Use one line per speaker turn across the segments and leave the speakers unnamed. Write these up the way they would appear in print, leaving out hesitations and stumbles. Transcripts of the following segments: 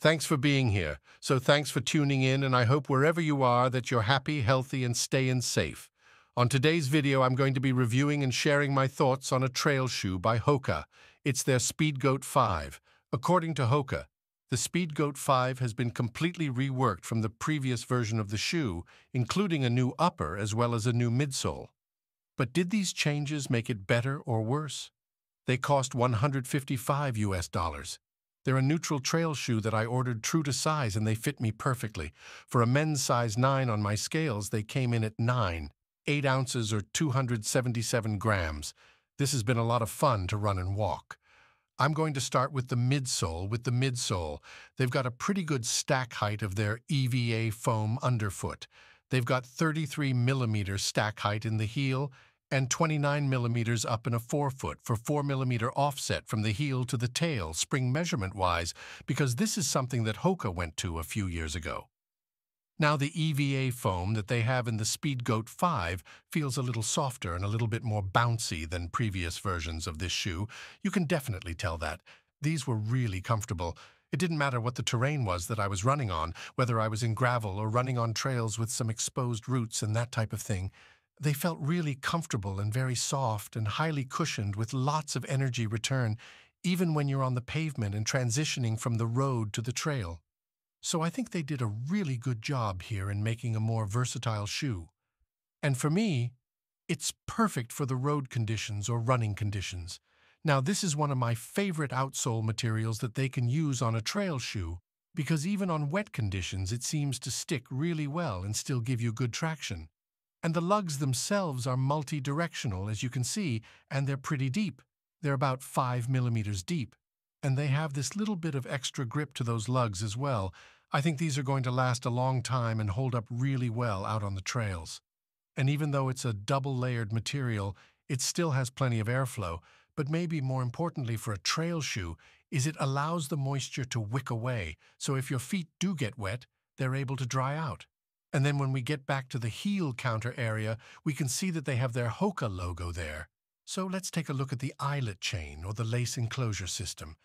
Thanks for being here. So thanks for tuning in, and I hope wherever you are that you're happy, healthy, and staying safe. On today's video, I'm going to be reviewing and sharing my thoughts on a trail shoe by Hoka. It's their Speedgoat 5. According to Hoka, the Speedgoat 5 has been completely reworked from the previous version of the shoe, including a new upper as well as a new midsole. But did these changes make it better or worse? They cost $155. They're a neutral trail shoe that I ordered true to size, and they fit me perfectly. For a men's size 9 on my scales, they came in at 9, 8 ounces or 277 grams. This has been a lot of fun to run and walk. I'm going to start with the midsole. They've got a pretty good stack height of their EVA foam underfoot. They've got 33 millimeter stack height in the heel and 29 millimeters up in a forefoot for 4 millimeter offset from the heel to the tail, spring measurement-wise, because this is something that Hoka went to a few years ago. Now, the EVA foam that they have in the Speedgoat 5 feels a little softer and a little bit more bouncy than previous versions of this shoe. You can definitely tell that. These were really comfortable. It didn't matter what the terrain was that I was running on, whether I was in gravel or running on trails with some exposed roots and that type of thing. They felt really comfortable and very soft and highly cushioned with lots of energy return, even when you're on the pavement and transitioning from the road to the trail. So I think they did a really good job here in making a more versatile shoe. And for me, it's perfect for the road conditions or running conditions. Now, this is one of my favorite outsole materials that they can use on a trail shoe, because even on wet conditions, it seems to stick really well and still give you good traction. And the lugs themselves are multi-directional, as you can see, and they're pretty deep. They're about 5 millimeters deep. And they have this little bit of extra grip to those lugs as well. I think these are going to last a long time and hold up really well out on the trails. And even though it's a double-layered material, it still has plenty of airflow. But maybe more importantly for a trail shoe is it allows the moisture to wick away. So if your feet do get wet, they're able to dry out. And then when we get back to the heel counter area, we can see that they have their Hoka logo there. So let's take a look at the eyelet chain or the lace enclosure system.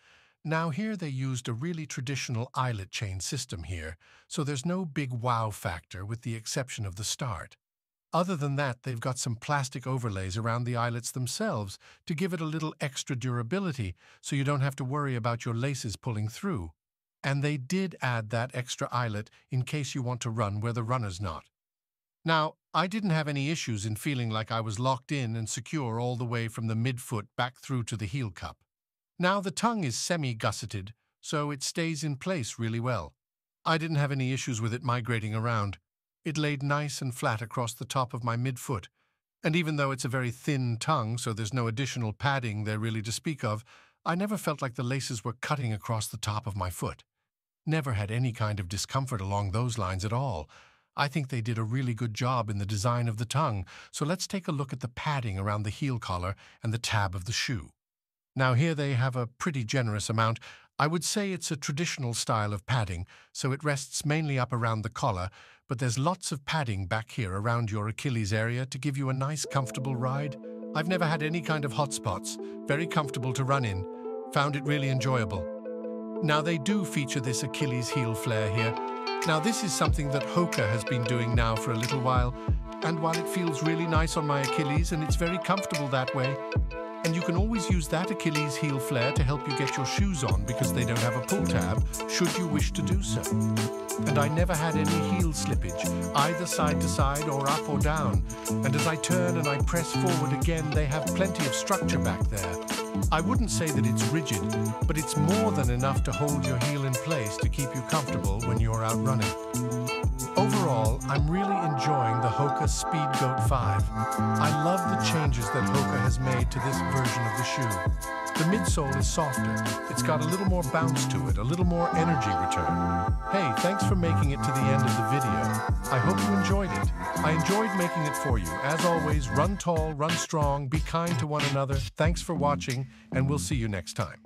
Now here they used a really traditional eyelet chain system here, so there's no big wow factor with the exception of the start. Other than that, they've got some plastic overlays around the eyelets themselves to give it a little extra durability so you don't have to worry about your laces pulling through. And they did add that extra eyelet in case you want to run where the runner's not. Now, I didn't have any issues in feeling like I was locked in and secure all the way from the midfoot back through to the heel cup. Now, the tongue is semi-gusseted, so it stays in place really well. I didn't have any issues with it migrating around. It laid nice and flat across the top of my midfoot. And even though it's a very thin tongue, so there's no additional padding there really to speak of, I never felt like the laces were cutting across the top of my foot. Never had any kind of discomfort along those lines at all. I think they did a really good job in the design of the tongue, so let's take a look at the padding around the heel collar and the tab of the shoe. Now here they have a pretty generous amount. I would say it's a traditional style of padding, so it rests mainly up around the collar, but there's lots of padding back here around your Achilles area to give you a nice comfortable ride. I've never had any kind of hot spots, very comfortable to run in, found it really enjoyable. Now they do feature this Achilles heel flare here. Now this is something that Hoka has been doing now for a little while, and while it feels really nice on my Achilles and it's very comfortable that way, and you can always use that Achilles heel flare to help you get your shoes on because they don't have a pull tab, should you wish to do so. And I never had any heel slippage, either side to side or up or down. And as I turn and I press forward again, they have plenty of structure back there. I wouldn't say that it's rigid, but it's more than enough to hold your heel in place to keep you comfortable when you're out running. Overall, I'm really enjoying the Hoka Speedgoat 5. I love the changes that Hoka has made to this version of the shoe. The midsole is softer, it's got a little more bounce to it, a little more energy return. Hey, thanks for making it to the end of the video. I hope you enjoyed it. I enjoyed making it for you. As always, run tall, run strong, be kind to one another. Thanks for watching, and we'll see you next time.